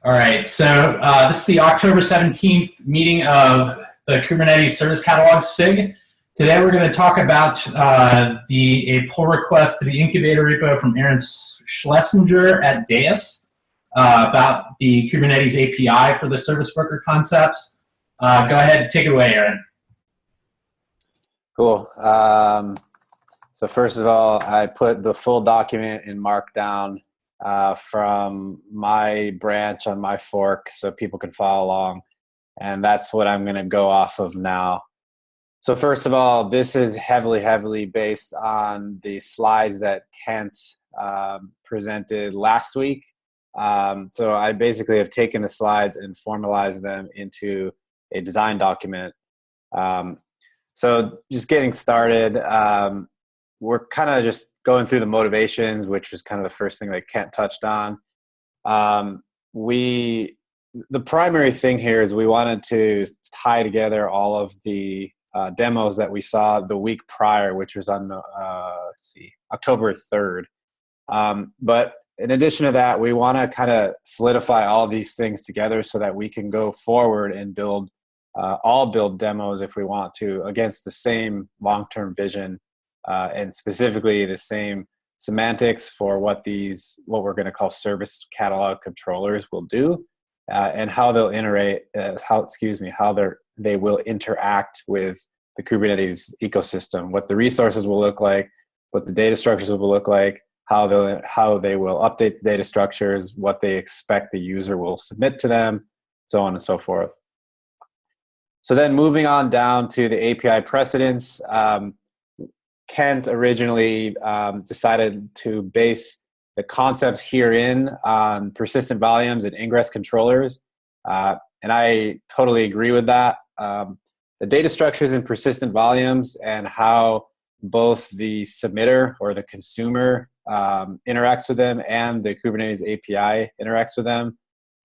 All right, so this is the October 17th meeting of the Kubernetes Service Catalog SIG. Today we're going to talk about a pull request to the incubator repo from Aaron Schlesinger at Deis about the Kubernetes API for the service worker concepts. Go ahead and take it away, Aaron. Cool. So first of all, I put the full document in Markdown from my branch on my fork so people can follow along. And that's what I'm going to go off of now. So first of all, this is heavily based on the slides that Kent presented last week. So I basically have taken the slides and formalized them into a design document. So just getting started, we're kind of just going through the motivations, which was kind of the first thing that Kent touched on. The primary thing here is we wanted to tie together all of the demos that we saw the week prior, which was on October 3rd. But in addition to that, we want to kind of solidify all these things together so that we can go forward and build demos if we want to against the same long-term vision. And specifically the same semantics for what we're going to call service catalog controllers will do, and how they'll they will interact with the Kubernetes ecosystem, what the resources will look like, what the data structures will look like, how they will update the data structures, what they expect the user will submit to them, so on and so forth. So then moving on down to the API precedence, Kent originally decided to base the concepts herein on persistent volumes and ingress controllers. And I totally agree with that. The data structures in persistent volumes and how both the submitter or the consumer interacts with them and the Kubernetes API interacts with them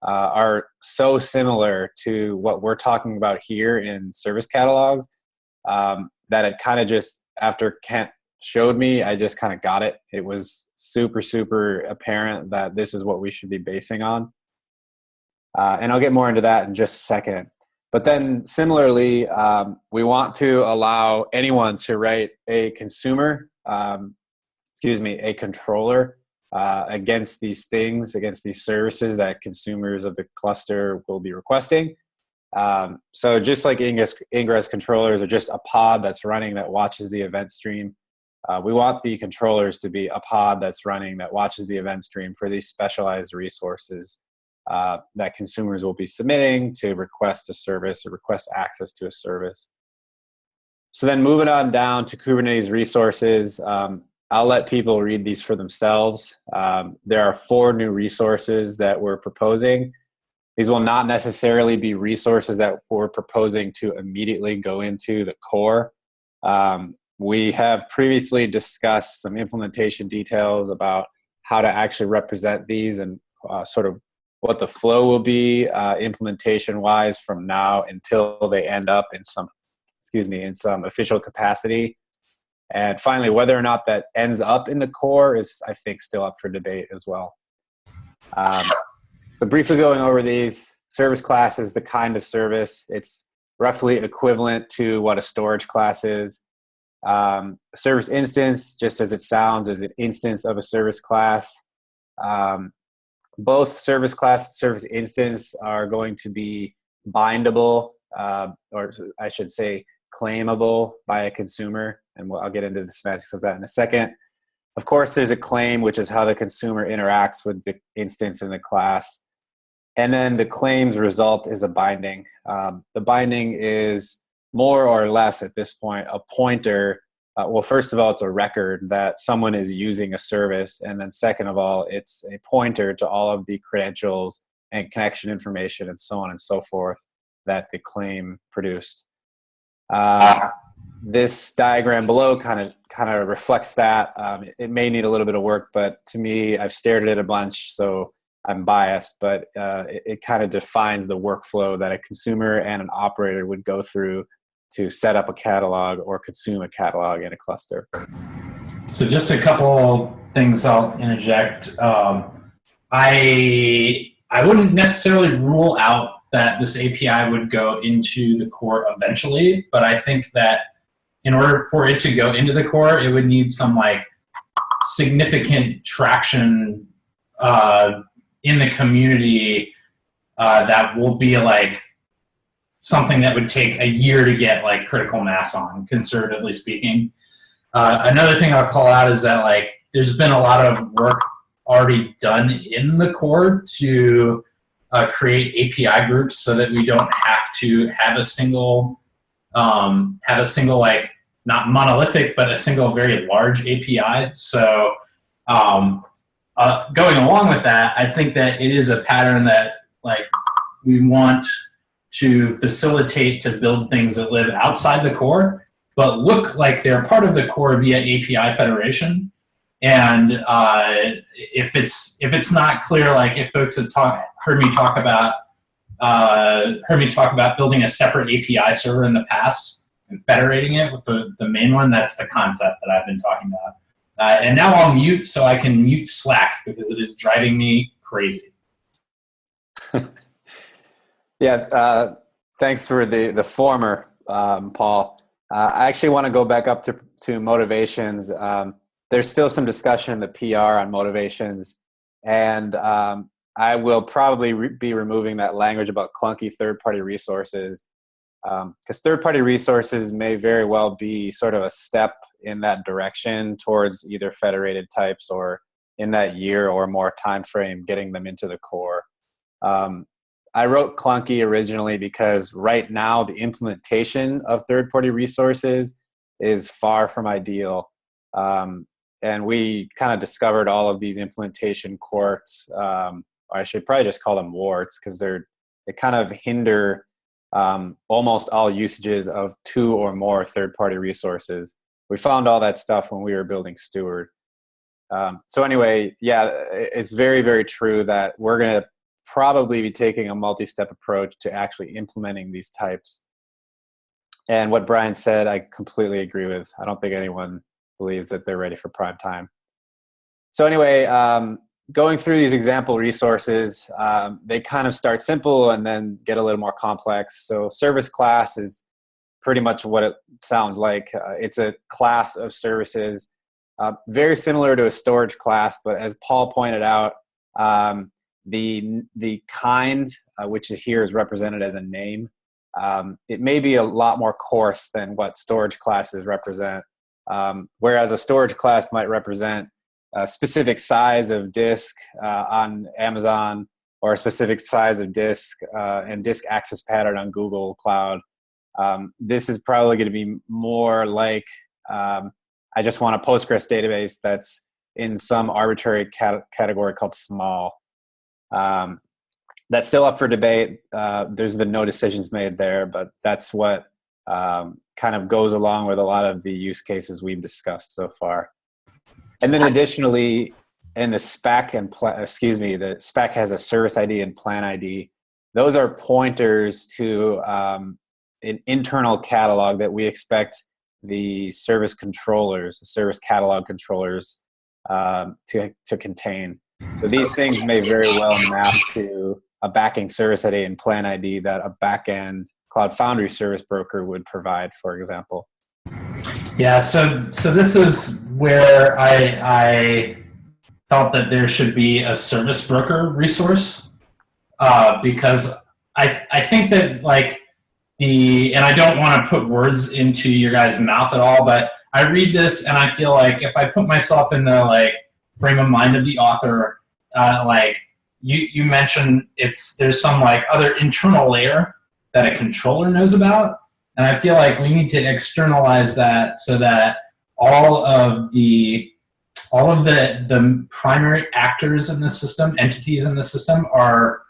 are so similar to what we're talking about here in service catalogs that it kind of just, after Kent showed me, I just kind of got it. It was super apparent that this is what we should be basing on. And I'll get more into that in just a second. But then similarly, we want to allow anyone to write a controller against these things, against these services that consumers of the cluster will be requesting. So just like ingress controllers are just a pod that's running that watches the event stream, we want the controllers to be a pod that's running that watches the event stream for these specialized resources that consumers will be submitting to request a service or request access to a service. So then moving on down to Kubernetes resources, I'll let people read these for themselves. There are 4 new resources that we're proposing. These will not necessarily be resources that we're proposing to immediately go into the core. We have previously discussed some implementation details about how to actually represent these and sort of what the flow will be implementation-wise from now until they end up in some official capacity. And finally, whether or not that ends up in the core is, I think, still up for debate as well. But briefly going over these, service class is the kind of service. It's roughly equivalent to what a storage class is. Service instance, just as it sounds, is an instance of a service class. Both service class and service instance are going to be bindable, or I should say claimable by a consumer. And I'll get into the semantics of that in a second. Of course, there's a claim, which is how the consumer interacts with the instance in the class. And then the claims result is a binding. The binding is more or less at this point a pointer. Well, first of all, it's a record that someone is using a service. And then second of all, it's a pointer to all of the credentials and connection information and so on and so forth that the claim produced. This diagram below kind of reflects that. It may need a little bit of work, but to me, I've stared at it a bunch, so I'm biased, but it kind of defines the workflow that a consumer and an operator would go through to set up a catalog or consume a catalog in a cluster. So just a couple things I'll interject. I I wouldn't necessarily rule out that this API would go into the core eventually, but I think that in order for it to go into the core, it would need some like significant traction in the community that will be like something that would take a year to get like critical mass on, conservatively speaking. Another thing I'll call out is that like there's been a lot of work already done in the core to create API groups so that we don't have to have a single like not monolithic but a single very large API. So going along with that, I think that it is a pattern that like we want to facilitate to build things that live outside the core but look like they're part of the core via API federation. And if it's not clear, like if folks have heard me talk about building a separate API server in the past and federating it with the main one, that's the concept that I've been talking about. And now I'll mute so I can mute Slack because it is driving me crazy. Yeah, thanks for the former, Paul. I actually want to go back up to motivations. There's still some discussion in the PR on motivations, and I will probably be removing that language about clunky third-party resources, because third-party resources may very well be sort of a step in that direction towards either federated types or in that year or more time frame getting them into the core. I wrote clunky originally because right now the implementation of third-party resources is far from ideal. And we kind of discovered all of these implementation quirks, or I should probably just call them warts, because they kind of hinder almost all usages of 2 or more third-party resources. We found all that stuff when we were building Steward. So anyway, yeah, it's very, very true that we're going to probably be taking a multi-step approach to actually implementing these types. And what Brian said, I completely agree with. I don't think anyone believes that they're ready for prime time. So anyway, going through these example resources, they kind of start simple and then get a little more complex. So service class is pretty much what it sounds like. It's a class of services, very similar to a storage class, but as Paul pointed out, the kind, which here is represented as a name, it may be a lot more coarse than what storage classes represent. Whereas a storage class might represent a specific size of disk on Amazon, or a specific size of disk and disk access pattern on Google Cloud. This is probably going to be more like I just want a Postgres database that's in some arbitrary category called small. That's still up for debate. There's been no decisions made there, but that's what kind of goes along with a lot of the use cases we've discussed so far. And then additionally, in the spec the spec has a service ID and plan ID. Those are pointers to an internal catalog that we expect the service catalog controllers to contain. So these things may very well map to a backing service ID and plan ID that a backend Cloud Foundry service broker would provide, for example. Yeah, so this is where I felt that there should be a service broker resource, because I think that like and I don't want to put words into your guys' mouth at all, but I read this and I feel like if I put myself in the like frame of mind of the author, like you mentioned, there's some like other internal layer that a controller knows about, and I feel like we need to externalize that so that all of the primary actors in the system, entities in the system, are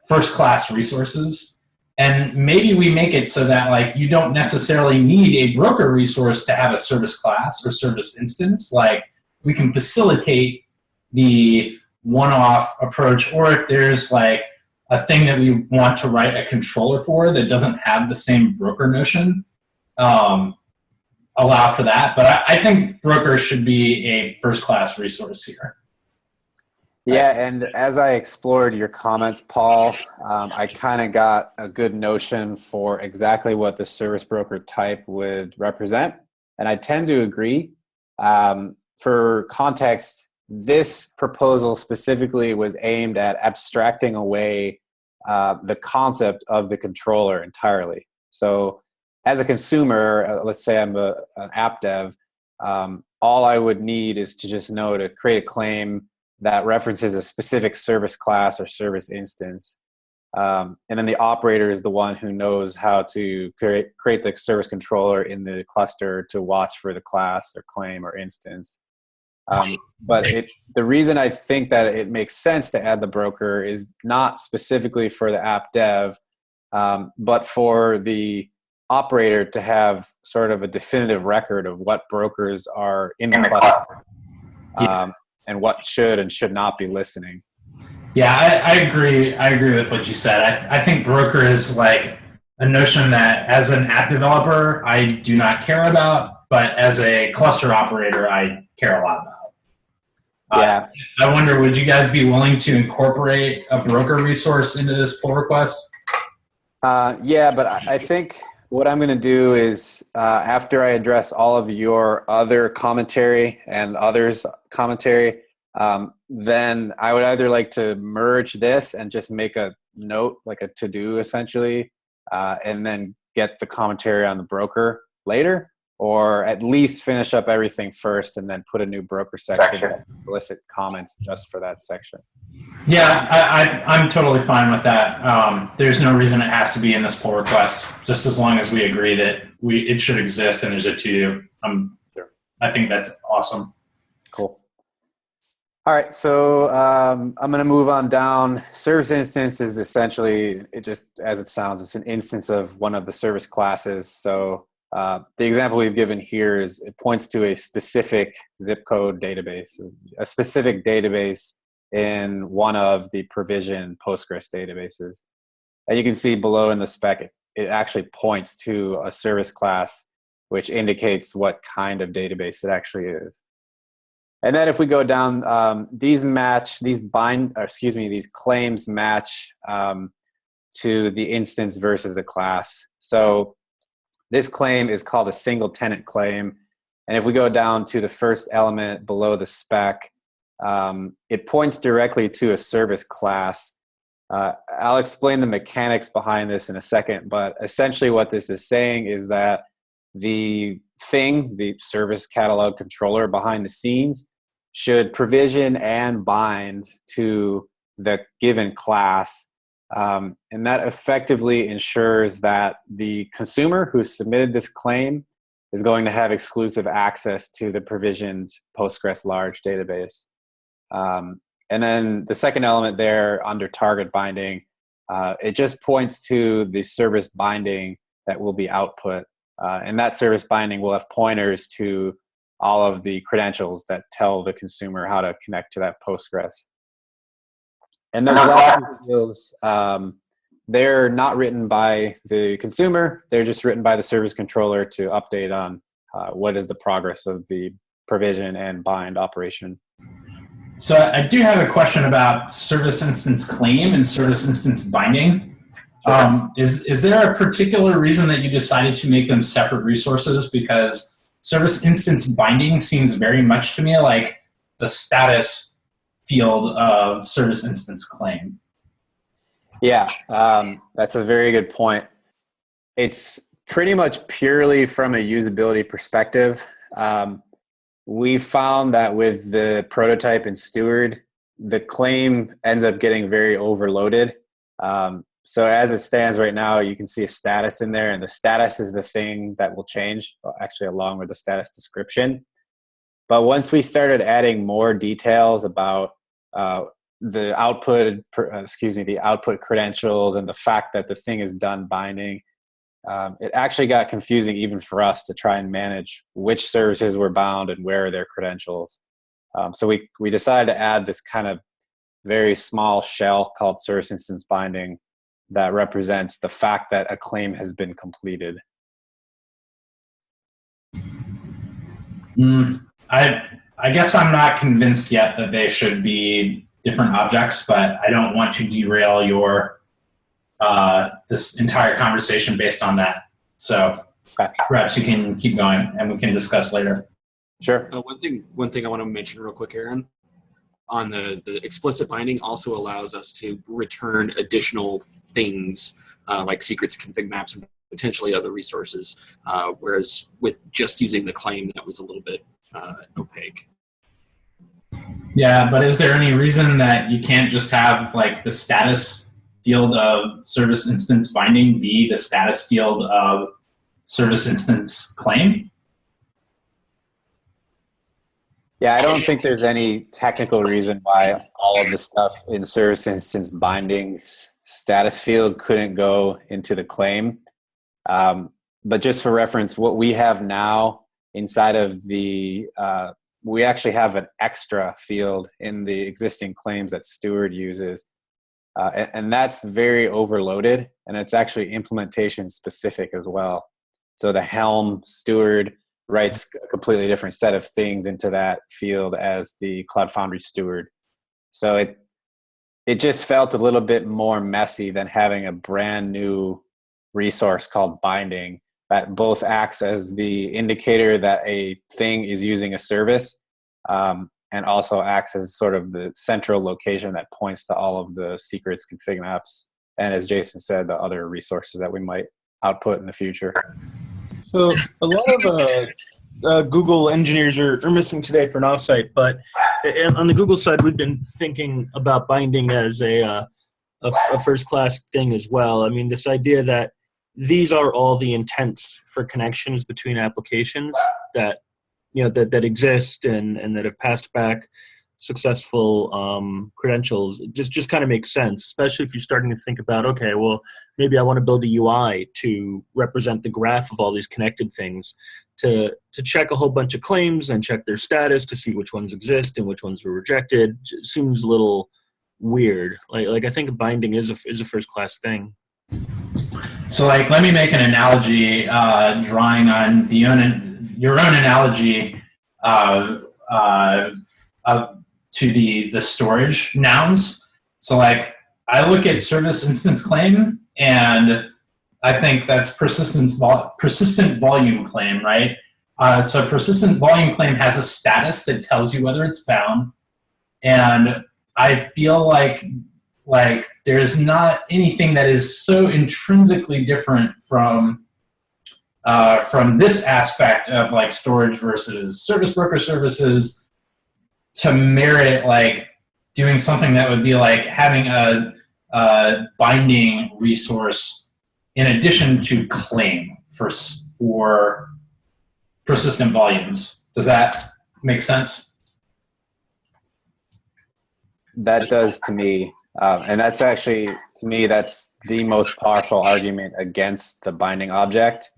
first-class resources. And maybe we make it so that like you don't necessarily need a broker resource to have a service class or service instance. Like we can facilitate the one-off approach, or if there's like a thing that we want to write a controller for that doesn't have the same broker notion, allow for that. But I think brokers should be a first-class resource here. Yeah, and as I explored your comments, Paul, I kind of got a good notion for exactly what the service broker type would represent, and I tend to agree. For context, this proposal specifically was aimed at abstracting away the concept of the controller entirely. So, as a consumer, let's say I'm an app dev, all I would need is to just know to create a claim that references a specific service class or service instance. And then the operator is the one who knows how to create the service controller in the cluster to watch for the class or claim or instance. But the reason I think that it makes sense to add the broker is not specifically for the app dev, but for the operator to have sort of a definitive record of what brokers are in the cluster. And what should and should not be listening. Yeah, I agree. I agree with what you said. I think broker is like a notion that as an app developer, I do not care about, but as a cluster operator, I care a lot about. Yeah. I wonder, would you guys be willing to incorporate a broker resource into this pull request? Yeah, but I think what I'm going to do is after I address all of your other commentary and others' commentary, then I would either like to merge this and just make a note, like a to-do essentially, and then get the commentary on the broker later, or at least finish up everything first and then put a new broker section and elicit comments just for that section. Yeah, I'm totally fine with that. There's no reason it has to be in this pull request, just as long as we agree that it should exist and there's a to-do. Sure. I think that's awesome. Cool. All right, so I'm going to move on down. Service instance is essentially, it just as it sounds, it's an instance of one of the service classes. So the example we've given here is it points to a specific zip code database, a specific database in one of the provision Postgres databases. And you can see below in the spec, it actually points to a service class, which indicates what kind of database it actually is. And then if we go down, these claims match to the instance versus the class. So this claim is called a single tenant claim. And if we go down to the first element below the spec, it points directly to a service class. I'll explain the mechanics behind this in a second, but essentially what this is saying is that the service catalog controller behind the scenes, should provision and bind to the given class. And that effectively ensures that the consumer who submitted this claim is going to have exclusive access to the provisioned Postgres large database. And then the second element there under target binding, it just points to the service binding that will be output. And that service binding will have pointers to all of the credentials that tell the consumer how to connect to that Postgres. And those last two fields, they're not written by the consumer. They're just written by the service controller to update on what is the progress of the provision and bind operation. So I do have a question about service instance claim and service instance binding. Sure. Is there a particular reason that you decided to make them separate resources? Because service instance binding seems very much to me like the status field of service instance claim. Yeah, that's a very good point. It's pretty much purely from a usability perspective. We found that with the prototype and steward, the claim ends up getting very overloaded. So as it stands right now, you can see a status in there, and the status is the thing that will change, actually along with the status description. But once we started adding more details about the output credentials and the fact that the thing is done binding, it actually got confusing even for us to try and manage which services were bound and where are their credentials. So we decided to add this kind of very small shell called service instance binding that represents the fact that a claim has been completed. I guess I'm not convinced yet that they should be different objects, but I don't want to derail your this entire conversation based on that. So perhaps you can keep going and we can discuss later. Sure. One thing I want to mention real quick, Aaron, on the explicit binding also allows us to return additional things like secrets, config maps, and potentially other resources, whereas with just using the claim, that was a little bit opaque. Yeah, but is there any reason that you can't just have like the status field of service instance binding be the status field of service instance claim? Yeah, I don't think there's any technical reason why all of the stuff in service instance bindings status field couldn't go into the claim. But just for reference, what we have now inside of the, we actually have an extra field in the existing claims that Steward uses. And that's very overloaded, and it's actually implementation specific as well. So the Helm Steward writes a completely different set of things into that field as the Cloud Foundry Steward. So it just felt a little bit more messy than having a brand new resource called binding that both acts as the indicator that a thing is using a service, and also acts as sort of the central location that points to all of the secrets, config maps, and as Jason said, the other resources that we might output in the future. So a lot of Google engineers are missing today for an offsite, but on the Google side, we've been thinking about binding as a first-class thing as well. I mean, this idea that these are all the intents for connections between applications that that exist and that have passed back successful credentials just kind of makes sense, especially if you're starting to think about, okay, well, maybe I want to build a UI to represent the graph of all these connected things, to check a whole bunch of claims and check their status to see which ones exist and which ones were rejected. It seems a little weird. Like I think binding is a first class thing. So like, let me make an analogy, drawing on your own analogy to the storage nouns. So like, I look at service instance claim, and I think that's persistent volume claim, right? So persistent volume claim has a status that tells you whether it's bound, and I feel like there's not anything that is so intrinsically different from this aspect of like storage versus service broker services to merit like doing something that would be like having a binding resource in addition to claim for persistent volumes. Does that make sense? That does to me. And that's actually, to me, that's the most powerful argument against the binding object.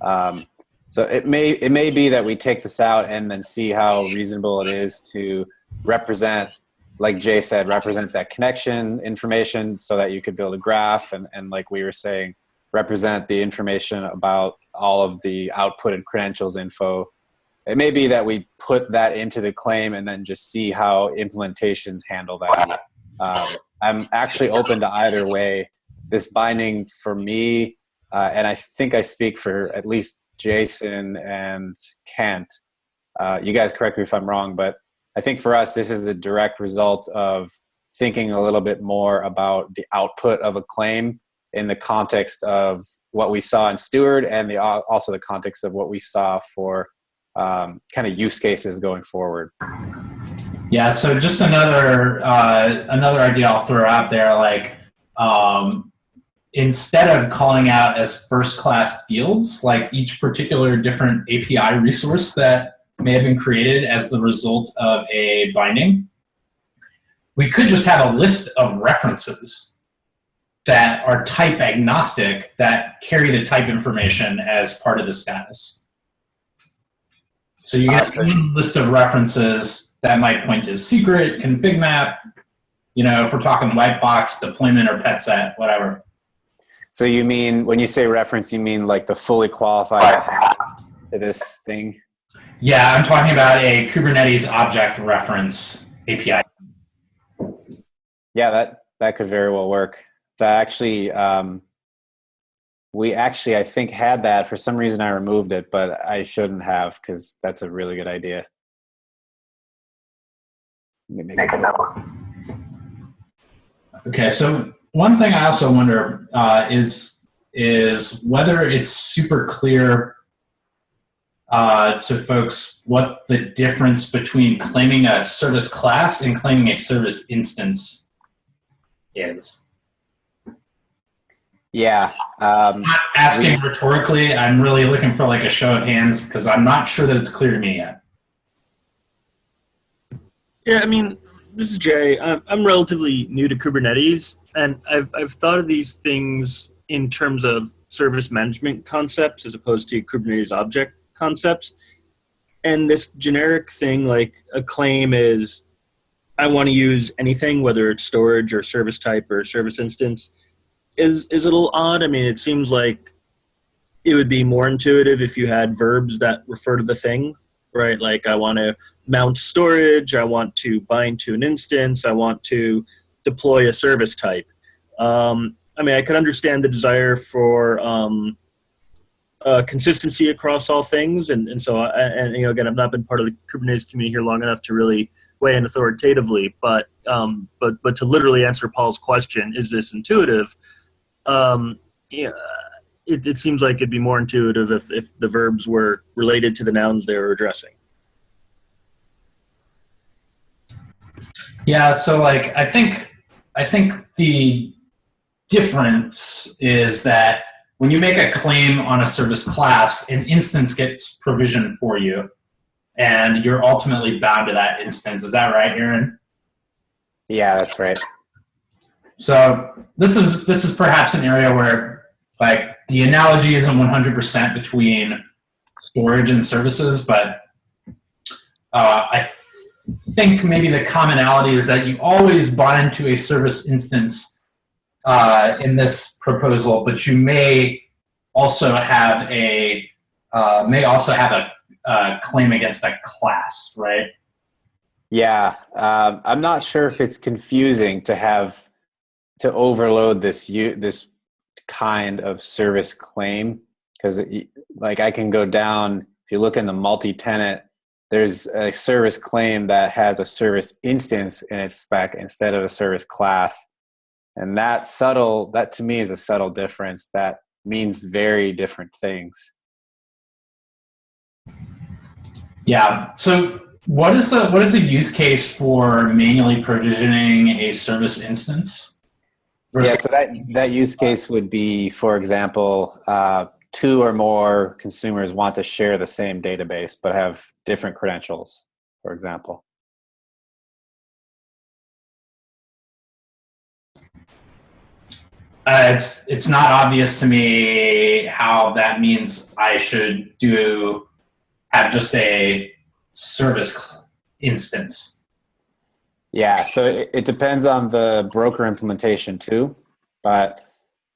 So it may be that we take this out and then see how reasonable it is to represent, like Jay said, represent that connection information so that you could build a graph, and like we were saying, represent the information about all of the outputted credentials info. It may be that we put that into the claim and then just see how implementations handle that. I'm actually open to either way. This binding for me, and I think I speak for at least Jason and Kent, you guys correct me if I'm wrong, but I think for us this is a direct result of thinking a little bit more about the output of a claim in the context of what we saw in Steward, and also the context of what we saw for kind of use cases going forward. Yeah, so just another idea I'll throw out there, like instead of calling out as first-class fields, like each particular different API resource that may have been created as the result of a binding, we could just have a list of references that are type agnostic that carry the type information as part of the status. So you get a list of references that might point to secret, config map, if we're talking white box, deployment, or pet set, whatever. So you mean, when you say reference, you mean like the fully qualified to this thing? Yeah, I'm talking about a Kubernetes object reference API. Yeah, that could very well work. That actually, we actually, I think, had that. For some reason I removed it, but I shouldn't have, because that's a really good idea. Let me make a note. Okay, so one thing I also wonder is whether it's super clear to folks what the difference between claiming a service class and claiming a service instance is. Yeah. I'm not asking rhetorically. I'm really looking for like a show of hands because I'm not sure that it's clear to me yet. Yeah, I mean, this is Jay. I'm relatively new to Kubernetes, and I've thought of these things in terms of service management concepts as opposed to Kubernetes object concepts. And this generic thing, like a claim is, I want to use anything, whether it's storage or service type or service instance, is a little odd. I mean, it seems like it would be more intuitive if you had verbs that refer to the thing, right? Like I want to mount storage, I want to bind to an instance, I want to deploy a service type. I mean, I could understand the desire for consistency across all things, and so and you know, again, I've not been part of the Kubernetes community here long enough to really weigh in authoritatively, but to literally answer Paul's question, is this intuitive? Yeah, it seems like it'd be more intuitive if the verbs were related to the nouns they were addressing. Yeah, so like I think the difference is that when you make a claim on a service class, an instance gets provisioned for you, and you're ultimately bound to that instance. Is that right, Aaron? Yeah, that's right. So this is perhaps an area where like the analogy isn't 100% between storage and services, but I think maybe the commonality is that you always bind to a service instance in this proposal, but you may also have a claim against a class, right? Yeah, I'm not sure if it's confusing to overload this kind of service claim, because like I can go down, if you look in the multi-tenant, there's a service claim that has a service instance in its spec instead of a service class. And that to me is a subtle difference that means very different things. Yeah. So what is the use case for manually provisioning a service instance? Yeah, so that use case would be, for example, 2 or more consumers want to share the same database but have different credentials, for example. It's not obvious to me how that means I should have just a service instance. Yeah, so it depends on the broker implementation too. But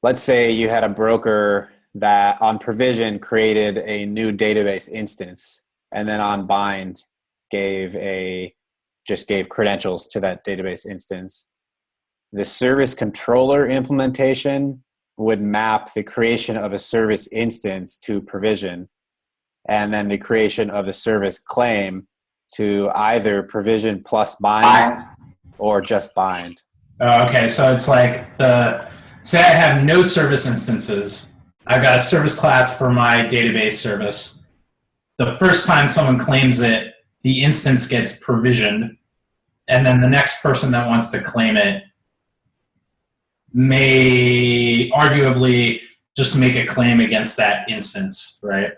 let's say you had a broker that on provision created a new database instance, and then on bind just gave credentials to that database instance. The service controller implementation would map the creation of a service instance to provision, and then the creation of the service claim to either provision plus bind or just bind. Okay, so it's like say I have no service instances. I've got a service class for my database service. The first time someone claims it, the instance gets provisioned, and then the next person that wants to claim it may arguably just make a claim against that instance, right?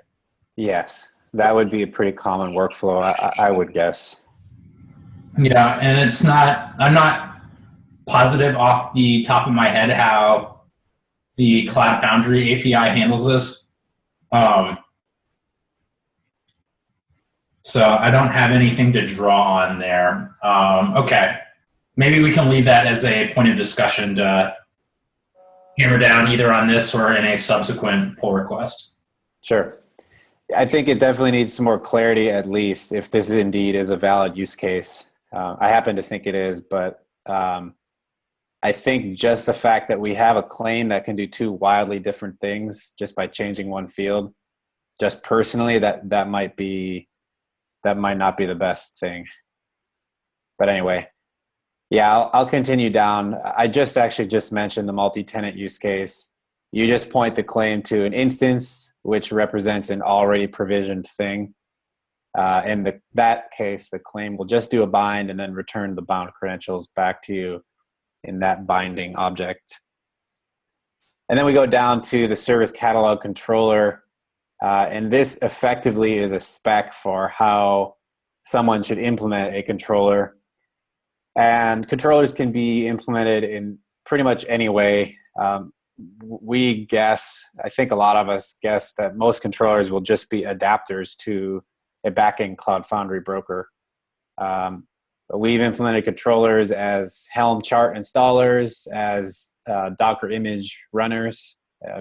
Yes, that would be a pretty common workflow, I would guess. Yeah, and I'm not positive off the top of my head how the Cloud Foundry API handles this. So I don't have anything to draw on there. Okay, maybe we can leave that as a point of discussion to hammer down either on this or in a subsequent pull request. Sure. I think it definitely needs some more clarity, at least, if this indeed is a valid use case. I happen to think it is, but I think just the fact that we have a claim that can do two wildly different things just by changing one field, just personally, that might not be the best thing. But anyway, yeah, I'll continue down. I just mentioned the multi-tenant use case. You just point the claim to an instance, which represents an already provisioned thing. In that case, the claim will just do a bind and then return the bound credentials back to you in that binding object. And then we go down to the service catalog controller. And this effectively is a spec for how someone should implement a controller. And controllers can be implemented in pretty much any way. We guess, I think a lot of us guess, that most controllers will just be adapters to a backend Cloud Foundry broker. But we've implemented controllers as Helm chart installers, as Docker image runners.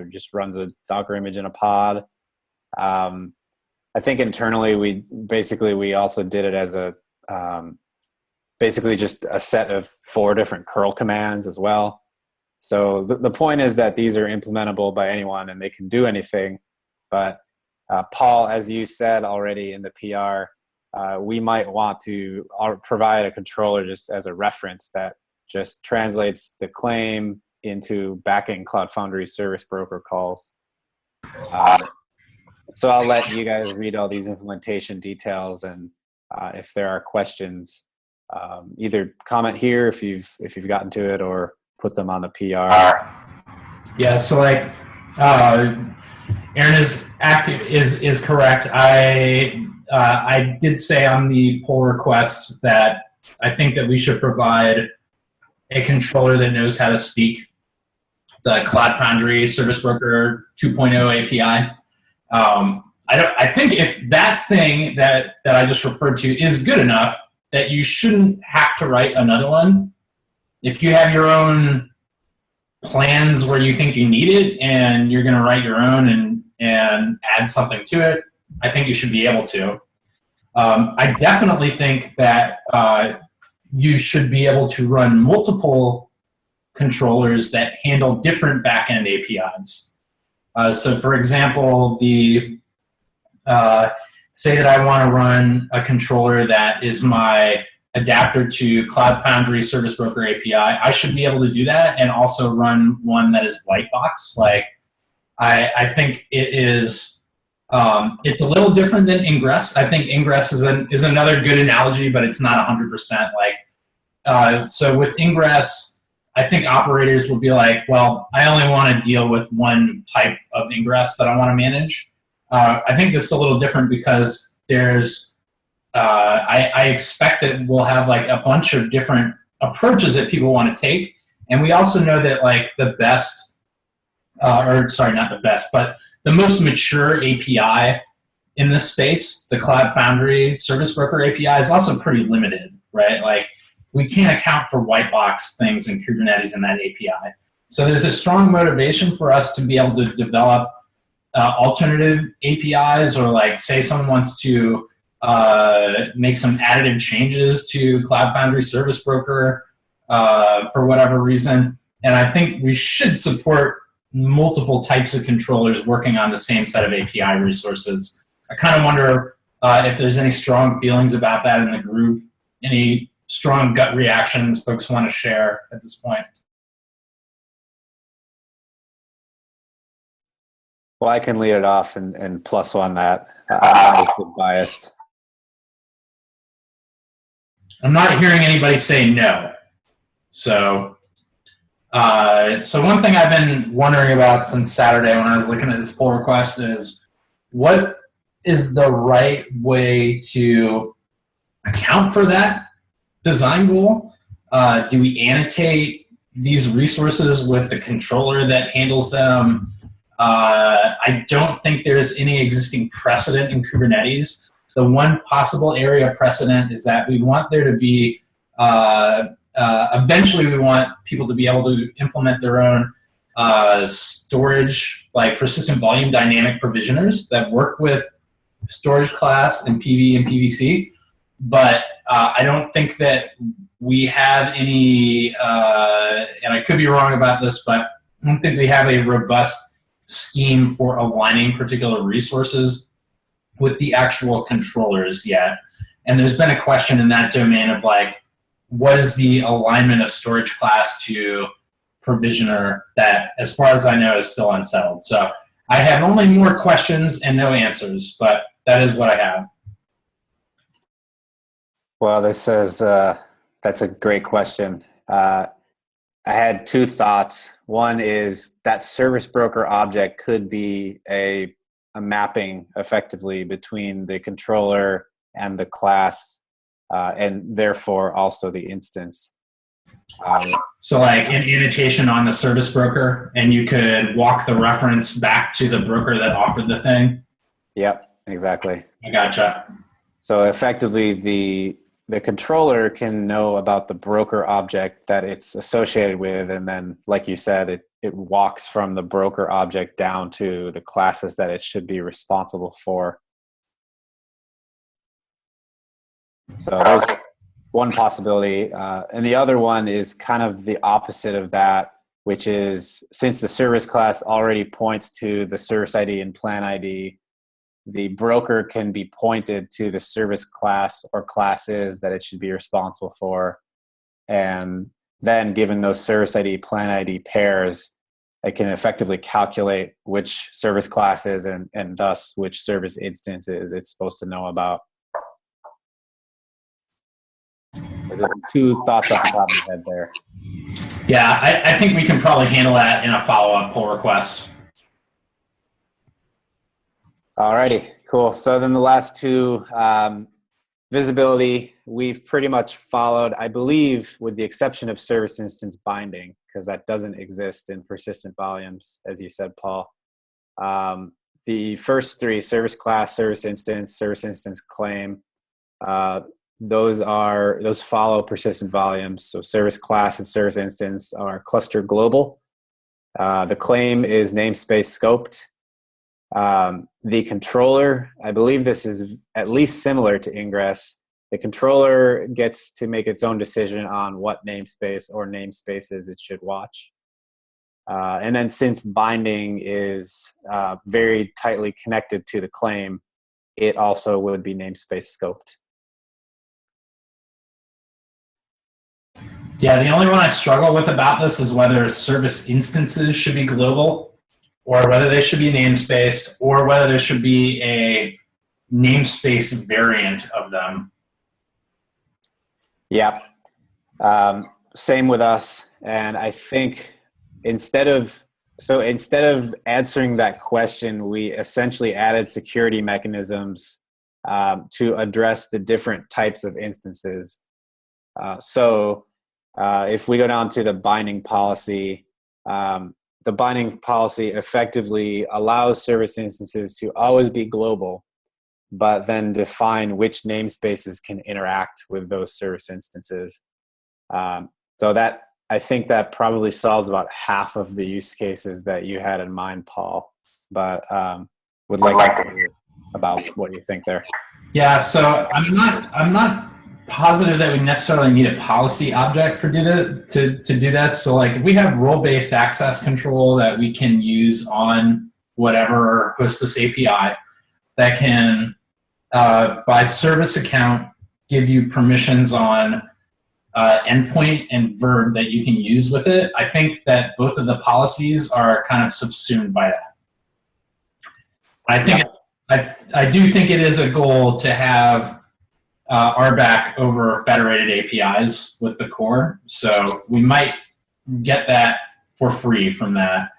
Just runs a Docker image in a pod. I think internally we also did it as a basically just a set of 4 different curl commands as well. So the point is that these are implementable by anyone and they can do anything. But Paul, as you said already in the PR, we might want to provide a controller just as a reference that just translates the claim into backend Cloud Foundry service broker calls. So I'll let you guys read all these implementation details, and if there are questions, either comment here if you've gotten to it, or put them on the PR. Yeah, so like Aaron is correct. I did say on the pull request that I think that we should provide a controller that knows how to speak the Cloud Foundry Service Broker 2.0 API. I think if that thing that I just referred to is good enough, that you shouldn't have to write another one. If you have your own plans where you think you need it and you're going to write your own and add something to it, I think you should be able to. I definitely think that you should be able to run multiple controllers that handle different backend APIs. So for example, say that I want to run a controller that is my adapter to Cloud Foundry Service Broker API. I should be able to do that and also run one that is white box. Like I think it is, it's a little different than Ingress. I think Ingress is another good analogy, but it's not 100%. So with Ingress, I think operators will be like, well, I only want to deal with one type of Ingress that I want to manage. I think this is a little different because there's, I expect that we'll have like a bunch of different approaches that people want to take. And we also know that like the best, not the best, but the most mature API in this space, the Cloud Foundry Service Broker API, is also pretty limited, right? Like we can't account for white box things in Kubernetes in that API. So there's a strong motivation for us to be able to develop alternative APIs, or like say someone wants to make some additive changes to Cloud Foundry Service Broker for whatever reason. And I think we should support multiple types of controllers working on the same set of API resources. I kind of wonder if there's any strong feelings about that in the group, any strong gut reactions folks want to share at this point. Well, I can lead it off and plus one that. I'm not biased. I'm not hearing anybody say no. So one thing I've been wondering about since Saturday when I was looking at this pull request is, what is the right way to account for that design goal? Do we annotate these resources with the controller that handles them? I don't think there's any existing precedent in Kubernetes. The one possible area of precedent is that we want there to be, eventually we want people to be able to implement their own storage, like persistent volume dynamic provisioners that work with storage class and PV and PVC. But I don't think that we have any, and I could be wrong about this, but I don't think we have a robust scheme for aligning particular resources with the actual controllers yet. And there's been a question in that domain of like, what is the alignment of storage class to provisioner that, as far as I know, is still unsettled. So I have only more questions and no answers, but that is what I have. Well, this is that's a great question. I had two thoughts. One is that service broker object could be a mapping effectively between the controller and the class, and therefore also the instance. So like an annotation on the service broker, and you could walk the reference back to the broker that offered the thing? Yep, exactly. I gotcha. So effectively, the controller can know about the broker object that it's associated with, and then, like you said, it walks from the broker object down to the classes that it should be responsible for. So there's one possibility. And the other one is kind of the opposite of that, which is since the service class already points to the service ID and plan ID, the broker can be pointed to the service class or classes that it should be responsible for. And then given those service ID, plan ID pairs, it can effectively calculate which service classes and thus which service instances it's supposed to know about. There's two thoughts off the top of my head there. Yeah, I think we can probably handle that in a follow-up pull request. Alrighty, cool. So then the last two, visibility, we've pretty much followed, I believe, with the exception of service instance binding, because that doesn't exist in persistent volumes, as you said, Paul. The first three, service class, service instance claim, those follow persistent volumes. So service class and service instance are cluster global. The claim is namespace scoped. The controller, I believe this is at least similar to Ingress. The controller gets to make its own decision on what namespace or namespaces it should watch. And then since binding is very tightly connected to the claim, it also would be namespace scoped. Yeah, the only one I struggle with about this is whether service instances should be global, or whether they should be namespaced, or whether there should be a namespace variant of them. Yeah, same with us. And I think instead of answering that question, we essentially added security mechanisms to address the different types of instances. If we go down to the binding policy, the binding policy effectively allows service instances to always be global, but then define which namespaces can interact with those service instances. So that, I think that probably solves about half of the use cases that you had in mind, Paul, but would like to hear about what you think there. Yeah, so I'm not positive that we necessarily need a policy object for to do this. So like if we have role-based access control that we can use on whatever hostless API that can, by service account, give you permissions on endpoint and verb that you can use with it, I think that both of the policies are kind of subsumed by that. I do think it is a goal to have RBAC over federated APIs with the core. So we might get that for free from that.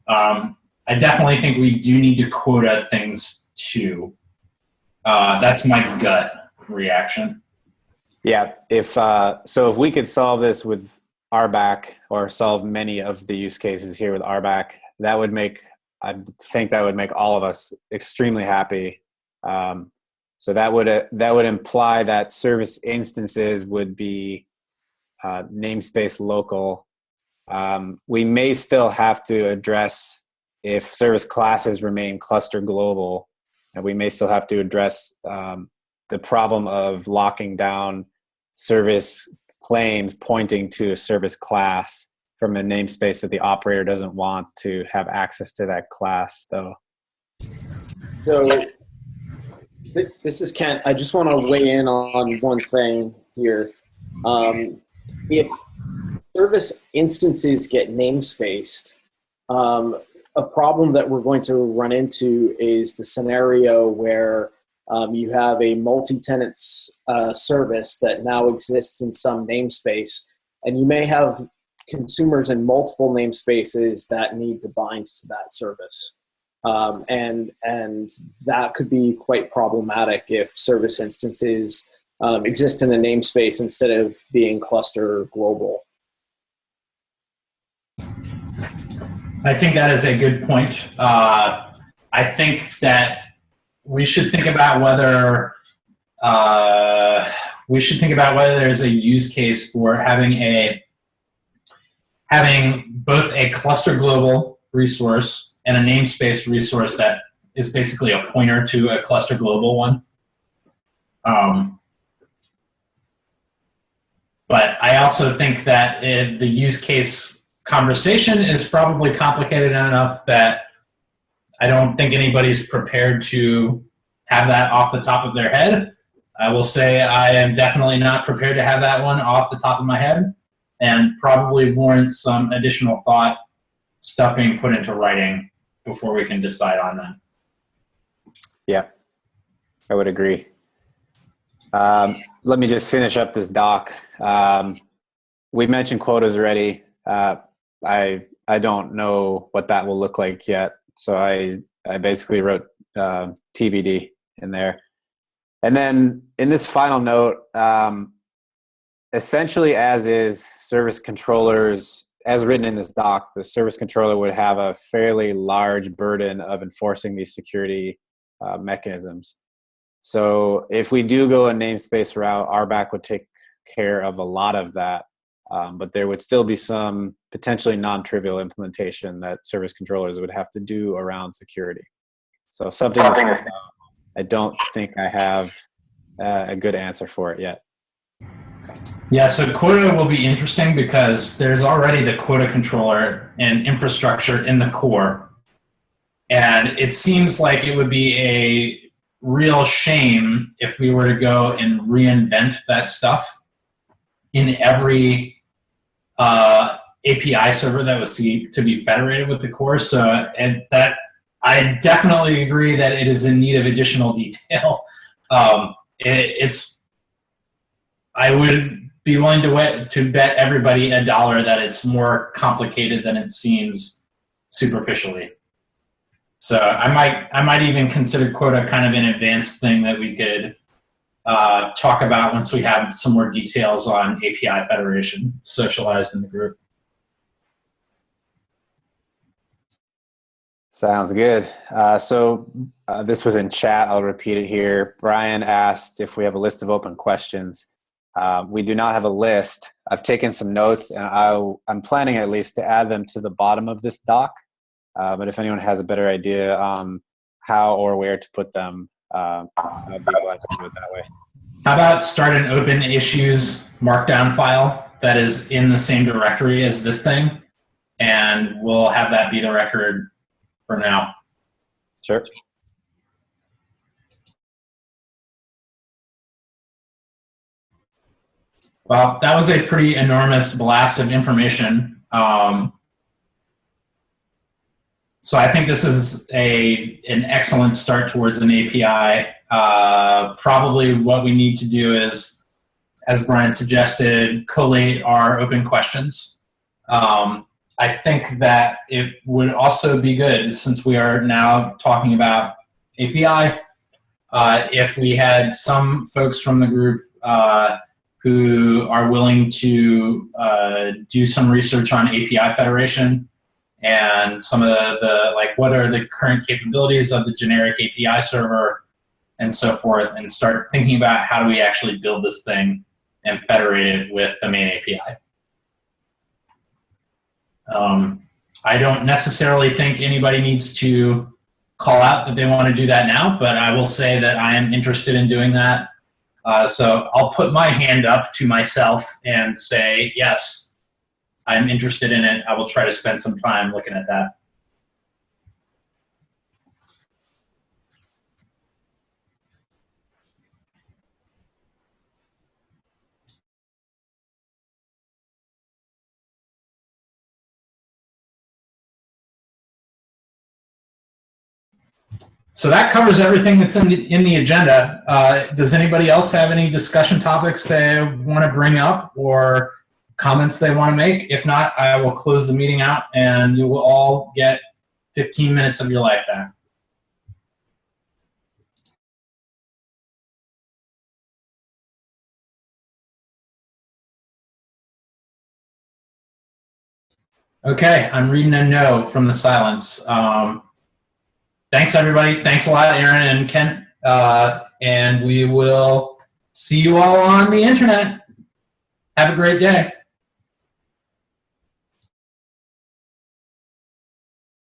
I definitely think we do need to quota things too. That's my gut reaction. Yeah, if we could solve this with RBAC or solve many of the use cases here with RBAC, I think that would make all of us extremely happy. So that would imply that service instances would be namespace local. We may still have to address if service classes remain cluster global, and we may still have to address the problem of locking down service claims pointing to a service class from a namespace that the operator doesn't want to have access to that class, though. So this is Kent. I just want to weigh in on one thing here. If service instances get namespaced, a problem that we're going to run into is the scenario where you have a multi-tenant service that now exists in some namespace, and you may have consumers in multiple namespaces that need to bind to that service. And that could be quite problematic if service instances exist in a namespace instead of being cluster global. I think that is a good point. I think that we should think about whether there's a use case for having both a cluster global resource and a namespace resource that is basically a pointer to a cluster global one. But I also think that the use case conversation is probably complicated enough that I don't think anybody's prepared to have that off the top of their head. I will say I am definitely not prepared to have that one off the top of my head, and probably warrants some additional thought, stuff being put into writing before we can decide on that. Yeah, I would agree. Let me just finish up this doc. We mentioned quotas already. I don't know what that will look like yet, so I basically wrote TBD in there. And then in this final note, essentially as is, service controllers, as written in this doc, the service controller would have a fairly large burden of enforcing these security mechanisms. So if we do go a namespace route, RBAC would take care of a lot of that, but there would still be some potentially non-trivial implementation that service controllers would have to do around security. So something I don't think I have a good answer for it yet. Yeah, so quota will be interesting because there's already the quota controller and infrastructure in the core. And it seems like it would be a real shame if we were to go and reinvent that stuff in every API server that was to be federated with the core. So, and that I definitely agree that it is in need of additional detail. I would be willing to bet everybody $1 that it's more complicated than it seems superficially. So I might even consider quota kind of an advanced thing that we could talk about once we have some more details on API federation socialized in the group. Sounds good. So this was in chat. I'll repeat it here. Brian asked if we have a list of open questions. We do not have a list. I've taken some notes, and I'm planning at least to add them to the bottom of this doc. But if anyone has a better idea on how or where to put them, I'd be glad to do it that way. How about start an open issues markdown file that is in the same directory as this thing, and we'll have that be the record for now. Sure. Well, that was a pretty enormous blast of information. So I think this is an excellent start towards an API. Probably what we need to do is, as Brian suggested, collate our open questions. I think that it would also be good, since we are now talking about API, if we had some folks from the group who are willing to do some research on API federation and some of the like, what are the current capabilities of the generic API server and so forth, and start thinking about how do we actually build this thing and federate it with the main API. I don't necessarily think anybody needs to call out that they want to do that now, but I will say that I am interested in doing that. So I'll put my hand up to myself and say, yes, I'm interested in it. I will try to spend some time looking at that. So that covers everything that's in the agenda. Does anybody else have any discussion topics they want to bring up or comments they want to make? If not, I will close the meeting out and you will all get 15 minutes of your life back. Okay, I'm reading a no from the silence. Thanks, everybody. Thanks a lot, Aaron and Ken. And we will see you all on the internet. Have a great day.